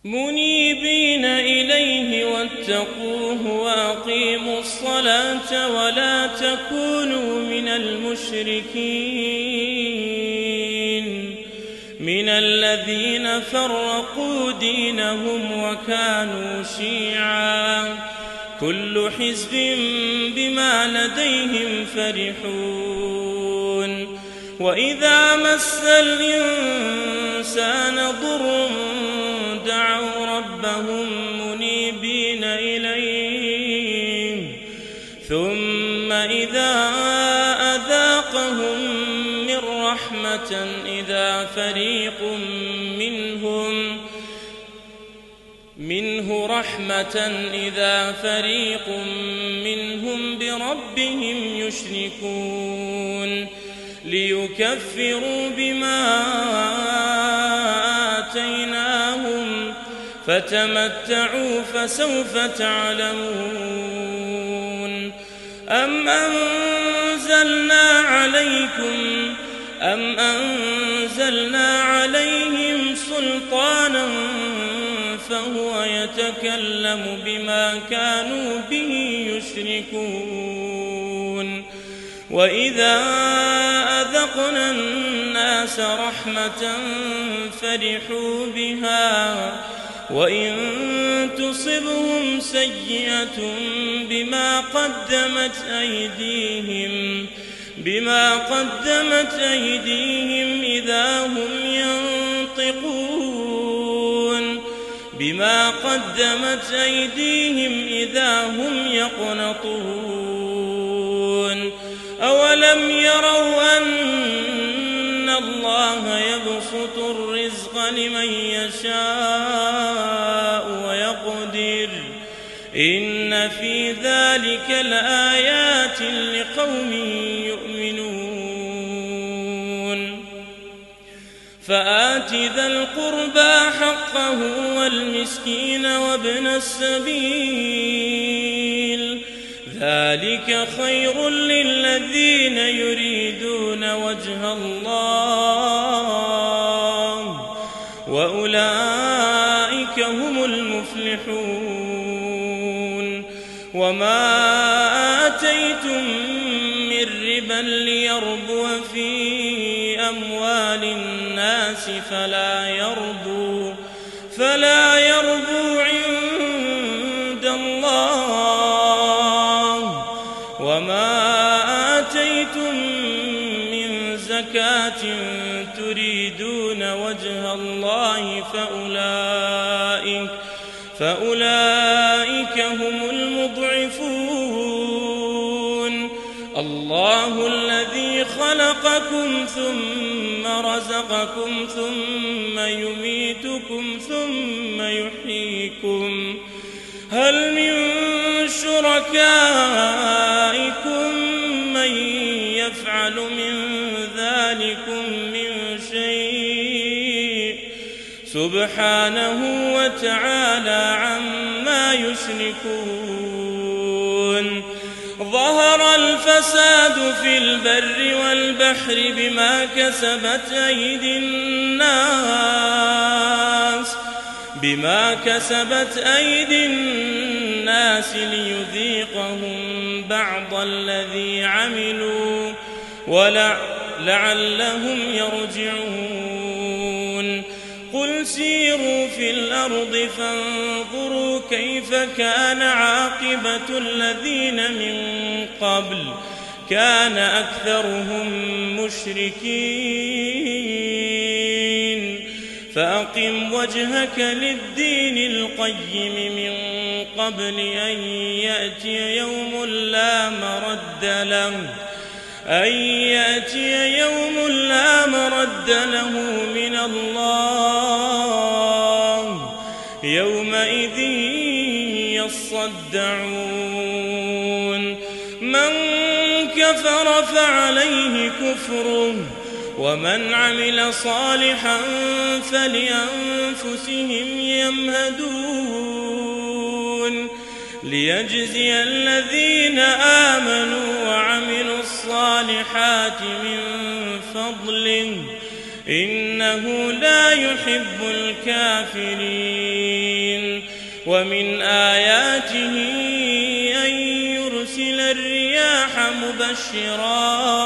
منيبين إليه واتقوه وأقيموا الصلاة ولا تكونوا من المشركين من الذين فرقوا دينهم وكانوا شيعا كل حزب بما لديهم فرحون وإذا مس الإنسان ضر دعوا ربهم منيبين إليه ثم إذا أذاقهم إذا فريق منهم بربهم يشركون ليكفروا بما آتيناهم فتمتعوا فسوف تعلمون أم أنزلنا عليهم سلطانا فهو يتكلم بما كانوا به يشركون وإذا أذقنا الناس رحمة فرحوا بها وإن تصبهم سيئة بما قدمت أيديهم إذا هم يقنطون أولم يروا أن الله يبسط الرزق لمن يشاء ويقدر إن في ذلك لآيات لقوم يؤمنون فآت ذا القربى حقه والمسكين وابن السبيل ذلك خير للذين يريدون وجه الله وأولئك هم المفلحون وما آتيتم من ربا ليربو في أموال الناس فلا يربو عند الله وما آتيتم من زكاة تريدون وجه الله فأولئك هم المضعفون الله الذي خلقكم ثم رزقكم ثم يميتكم ثم يحييكم هل من شركائكم من يفعل من ذلكم من شيء سبحانه وتعالى عما يشركون ظهر الفساد في البر والبحر بما كسبت أيدي الناس ليذيقهم بعض الذي عملوا ولعلهم يرجعون قل سيروا في الأرض فانظروا كيف كان عاقبة الذين من قبل كان أكثرهم مشركين فأقم وجهك للدين القيم من قبل أن يأتي يوم لا مرد له من الله يومئذ يصدعون من كفر فعليه كفره ومن عمل صالحا فلأنفسهم يمهدون ليجزي الذين آمنوا وعملوا الصالحات من فضله إنه لا يحب الكافرين. ومن آياته أن يرسل الرياح مبشرات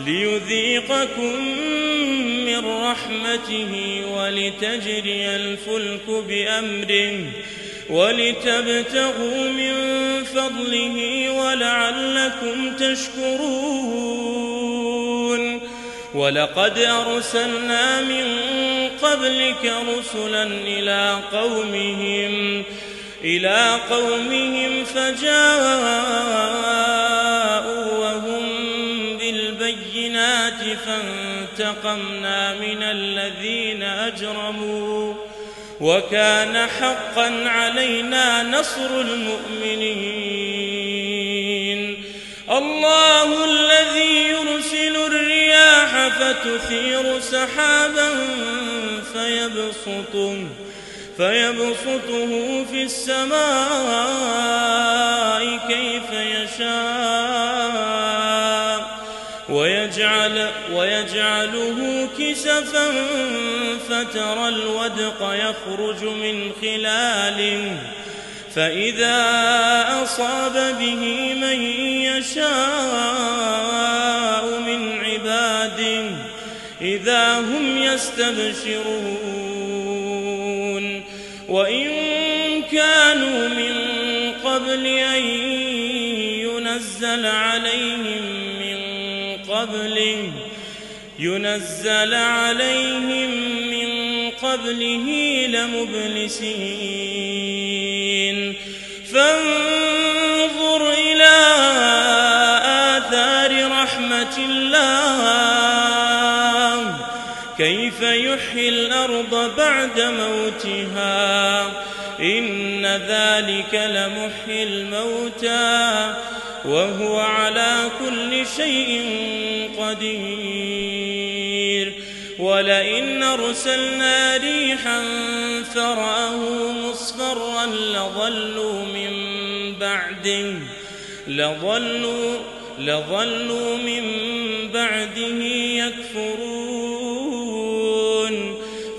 ليذيقكم من رحمته ولتجري الفلك بأمره ولتبتغوا من فضله ولعلكم تشكرون. ولقد أرسلنا من قبلك رسلا إلى قومهم فجاءوا وهم بالبينات فانتقمنا من الذين أجرموا وكان حقا علينا نصر المؤمنين. الله الذي يرسل الرياح فتثير سحابا فيبسطه في السماء كيف يشاء ويجعله كسفا فترى الودق يخرج من خلاله فإذا أصاب به من يشاء من عباده إذا هم يستبشرون. وإن كانوا من قبل أن ينزل عليهم من قبله لمبلسين. فانظر إلى آثار رحمة الله كيف يحيي الأرض بعد موتها إن ذلك لمحيي الموتى وهو على كل شيء قدير. ولئن أرسلنا ريحا فرأه مصفرا لظلوا من بعده يكفرون.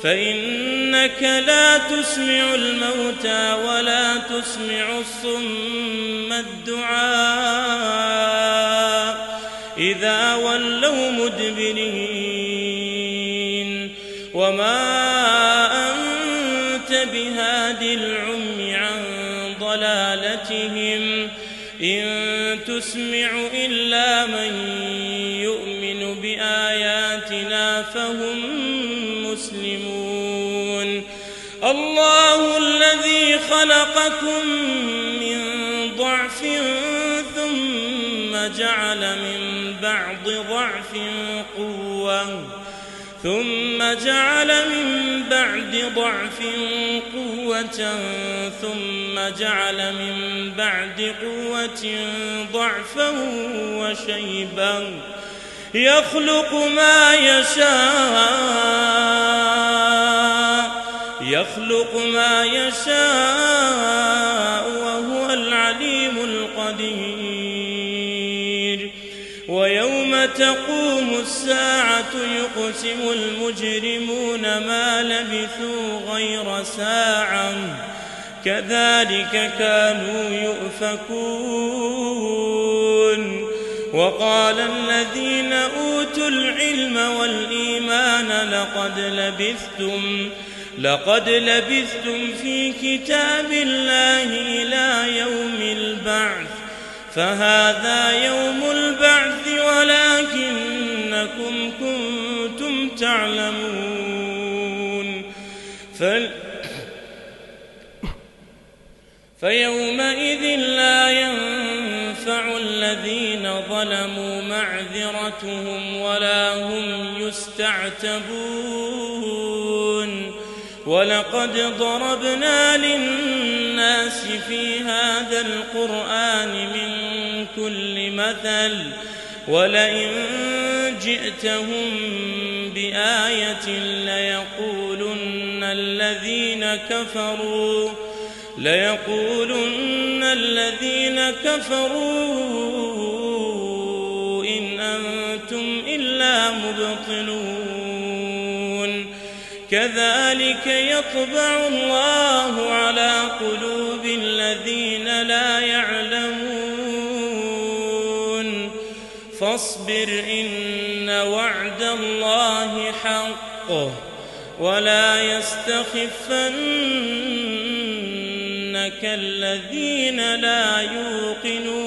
فإنك لا تسمع الموتى ولا تسمع الصم الدعاء إذا ولوا مدبرين. وما أنت بهاد العمي عن ضلالتهم إن تسمع إلا من يؤمن بآياتنا فهم مسلمون. الله الذي خلقكم من ضعف ثم جعل من بعد ضعف قوة ثم جعل من بعد قوة ضعفا وشيبا يخلق ما يشاء وهو العليم القدير. ويوم تقوم الساعة يقسم المجرمون ما لبثوا غير ساعة كذلك كانوا يؤفكون. وقال الذين أوتوا العلم والإيمان لقد لبثتم في كتاب الله إلى يوم البعث فهذا يوم البعث ولكنكم كنتم تعلمون. فيومئذ لا ينفع الذين ظلموا معذرتهم ولا هم يستعتبون. ولقد ضربنا للناس في هذا القرآن من كل مثل ولئن جئتهم بآية ليقولن الذين كفروا إن أنتم إلا مبطلون. كذلك يطبع الله على قلوب الذين لا يعلمون فاصبر إن وعد الله حق ولا يستخفنك الذين لا يوقنون